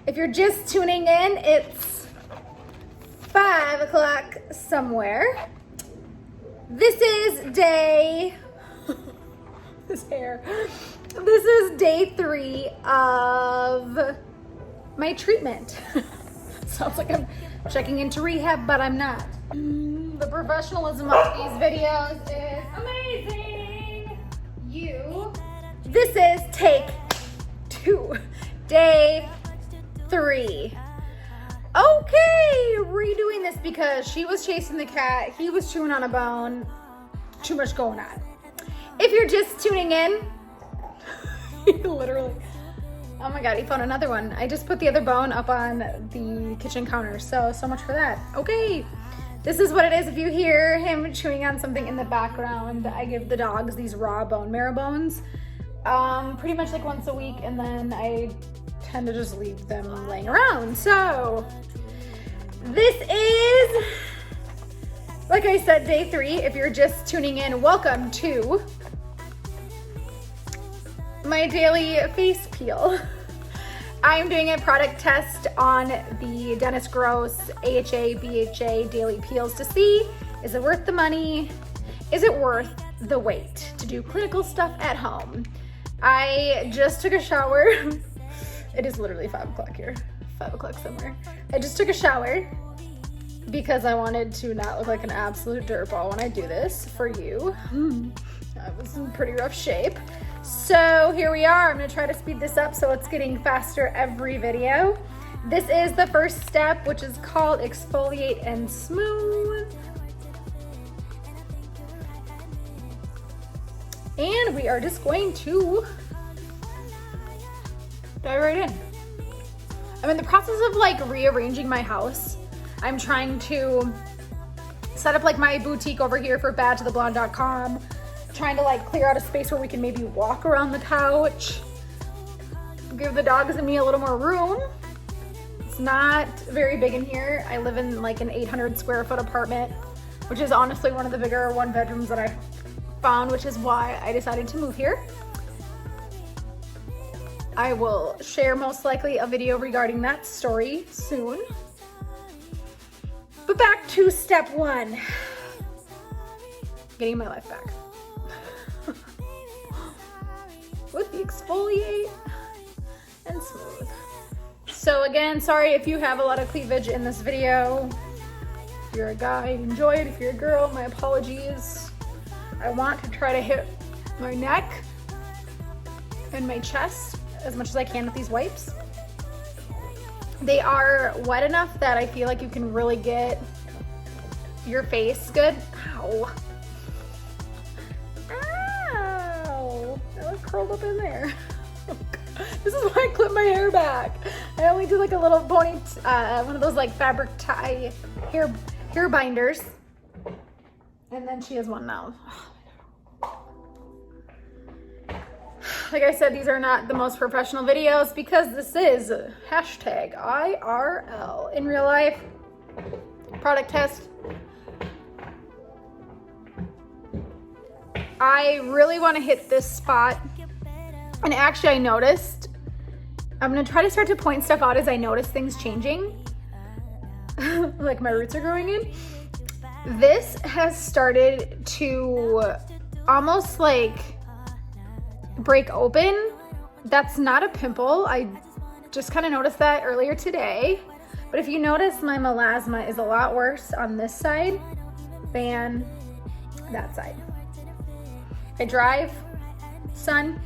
If you're just tuning in, it's 5 o'clock somewhere. This is day, this is day 3 of my treatment. Sounds like I'm checking into rehab, but I'm not. The professionalism of these videos is amazing. This is take 2, day 3. Okay, redoing this because she was chasing the cat, he was chewing on a bone, too much going on. If you're just tuning in, literally, oh my God, he found another one. I just put the other bone up on the kitchen counter, so much for that. Okay, this is what it is if you hear him chewing on something in the background. I give the dogs these raw bone marrow bones, pretty much like once a week, and then I tend to just leave them laying around. So this is, like I said, day 3. If you're just tuning in, welcome to my daily face peel. I'm doing a product test on the Dennis Gross AHA BHA daily peels to see, is it worth the money? Is it worth the wait to do clinical stuff at home? I just took a shower. It is literally 5 o'clock here, 5 o'clock somewhere. I just took a shower because I wanted to not look like an absolute dirtball when I do this for you. I was in pretty rough shape. So here we are. I'm gonna try to speed this up so it's getting faster every video. This is the first step, which is called exfoliate and smooth. And we are just going to dive right in. I'm in the process of like rearranging my house. I'm trying to set up like my boutique over here for badtotheblonde.com. Trying to like clear out a space where we can maybe walk around the couch. Give the dogs and me a little more room. It's not very big in here. I live in like an 800 square foot apartment, which is honestly one of the bigger 1-bedrooms that I found, which is why I decided to move here. I will share most likely a video regarding that story soon. But back to step 1, getting my life back. With the exfoliate and smooth. So again, sorry if you have a lot of cleavage in this video. If you're a guy, enjoy it. If you're a girl, my apologies. I want to try to hit my neck and my chest as much as I can with these wipes. They are wet enough that I feel like you can really get your face good. Ow. Ow. I was curled up in there. This is why I clip my hair back. I only do like a little pony, one of those like fabric tie hair binders. And then she has one now. Like I said, these are not the most professional videos because this is hashtag IRL. In real life, product test. I really want to hit this spot. And actually I noticed, I'm gonna try to start to point stuff out as I notice things changing. Like my roots are growing in. This has started to almost like break open. That's not a pimple. I just kind of noticed that earlier today. But if you notice, my melasma is a lot worse on this side than that side. I drive, sun,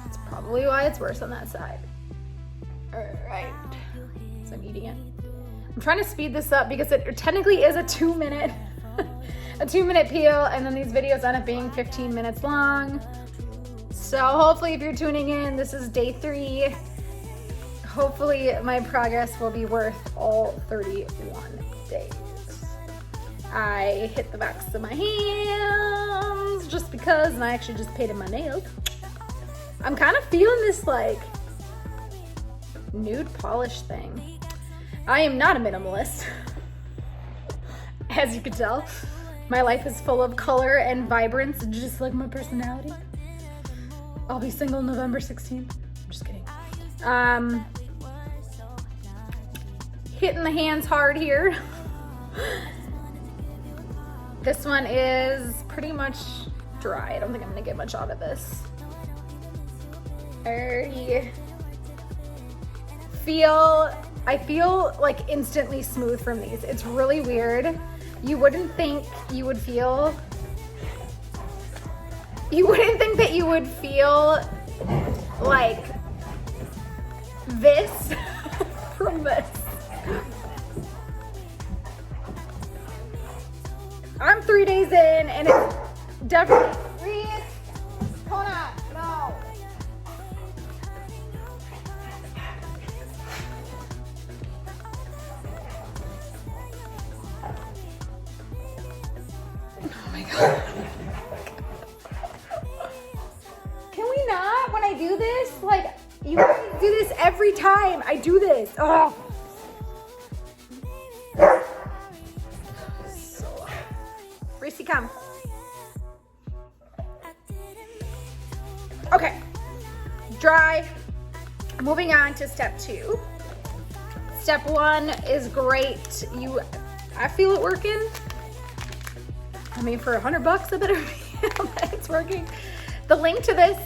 that's probably why it's worse on that side. All right, so I'm eating it. I'm trying to speed this up because it technically is a 2-minute, a 2-minute peel, and then these videos end up being 15 minutes long. So hopefully if you're tuning in, this is day 3. Hopefully my progress will be worth all 31 days. I hit the backs of my hands just because, and I actually just painted my nails. I'm kind of feeling this like nude polish thing. I am not a minimalist, as you can tell. My life is full of color and vibrance, just like my personality. I'll be single November 16th. I'm just kidding. hitting the hands hard here. This one is pretty much dry. I don't think I'm gonna get much out of this. I feel like instantly smooth from these. It's really weird. You wouldn't think that you would feel like this from this. I'm 3 days in and it's definitely, Reese, hold on, no. Oh my God. Can we not, when I do this, like, you guys do this every time I do this. Oh. Reese, come. Okay, dry. Moving on to step 2. Step 1 is great. I feel it working. I mean, for $100, I better be, it's working. The link to this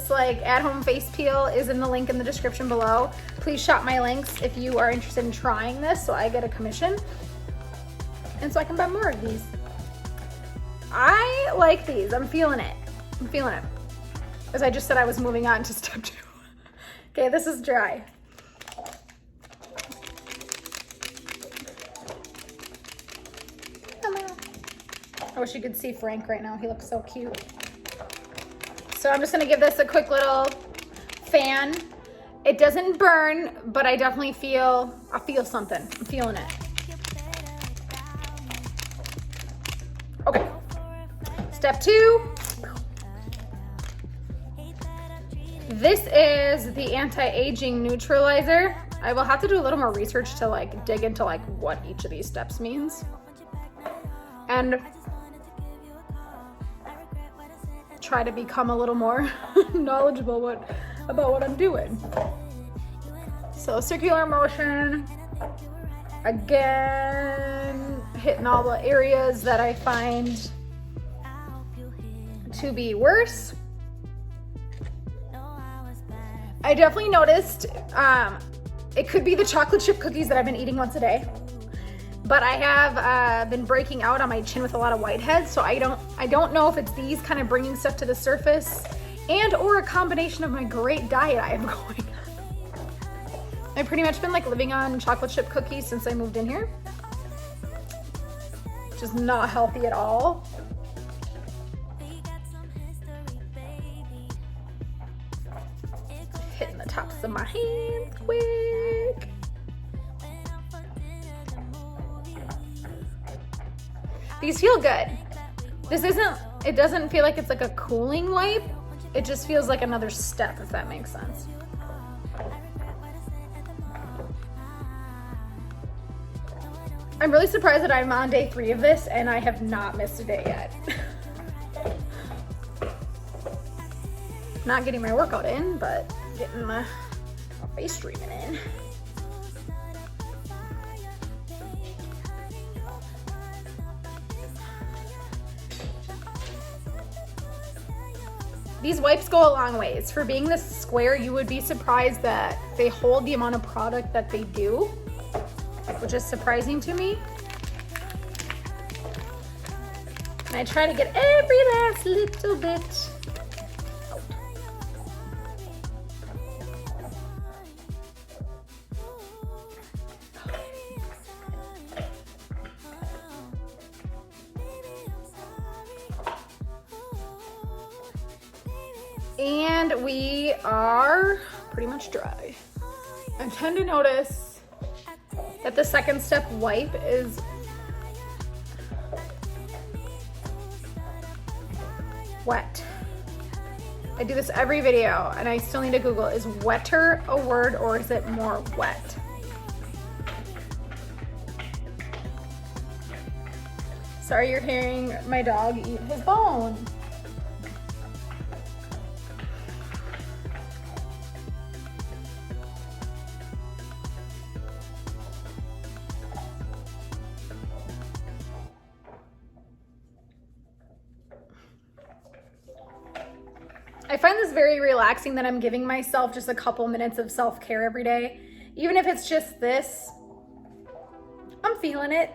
like at-home face peel is in the link in the description below. Please shop my links if you are interested in trying this so I get a commission. And so I can buy more of these. I like these. I'm feeling it. I'm feeling it. As I just said, I was moving on to step 2. Okay, this is dry. I wish you could see Frank right now. He looks so cute. So I'm just gonna give this a quick little fan. It doesn't burn, but I definitely I feel something. I'm feeling it. Okay, step 2. This is the anti-aging neutralizer. I will have to do a little more research to like dig into like what each of these steps means. And try to become a little more knowledgeable about what I'm doing. So circular motion, again, hitting all the areas that I find to be worse. I definitely noticed, it could be the chocolate chip cookies that I've been eating once a day, but I have been breaking out on my chin with a lot of whiteheads, so I don't know if it's these kind of bringing stuff to the surface and or a combination of my great diet I have going. I've pretty much been like living on chocolate chip cookies since I moved in here, which is not healthy at all. Hitting the tops of my hands quick. These feel good. It doesn't feel like it's like a cooling wipe. It just feels like another step, if that makes sense. I'm really surprised that I'm on day 3 of this and I have not missed a day yet. Not getting my workout in, but getting my face treatment in. These wipes go a long ways. For being this square, you would be surprised that they hold the amount of product that they do, which is surprising to me. And I try to get every last little bit out. And we are pretty much dry. I tend to notice that the second step wipe is wet. I do this every video and I still need to Google, is wetter a word or is it more wet? Sorry you're hearing my dog eat his bone. I find this very relaxing that I'm giving myself just a couple minutes of self-care every day. Even if it's just this, I'm feeling it.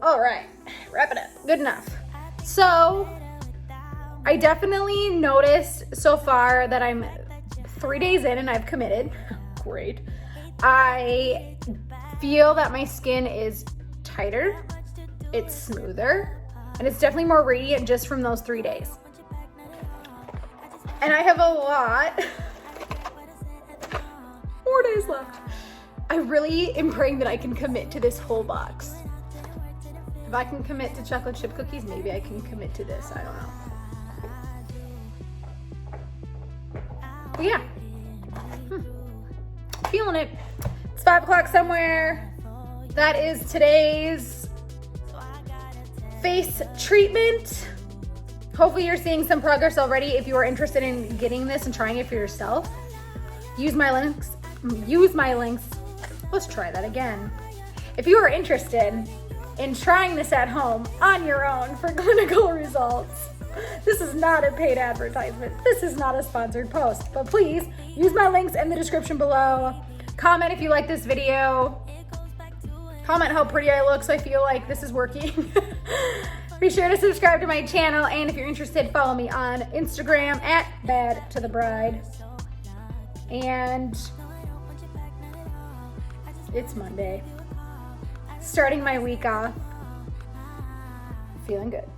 All right, wrap it up. Good enough. So I definitely noticed so far that I'm 3 days in and I've committed. Great. I feel that my skin is tighter, it's smoother, and it's definitely more radiant just from those 3 days. And I have a lot, 4 days left. I really am praying that I can commit to this whole box. If I can commit to chocolate chip cookies, maybe I can commit to this, I don't know. But yeah, feeling it. It's 5 o'clock somewhere. That is today's face treatment. Hopefully you're seeing some progress already. If you are interested in getting this and trying it for yourself, use my links. Let's try that again. If you are interested in trying this at home on your own for clinical results, this is not a paid advertisement. This is not a sponsored post, but please use my links in the description below. Comment if you like this video. Comment how pretty I look so I feel like this is working. Be sure to subscribe to my channel, and if you're interested, follow me on Instagram at badtothebride. And it's Monday. Starting my week off feeling good.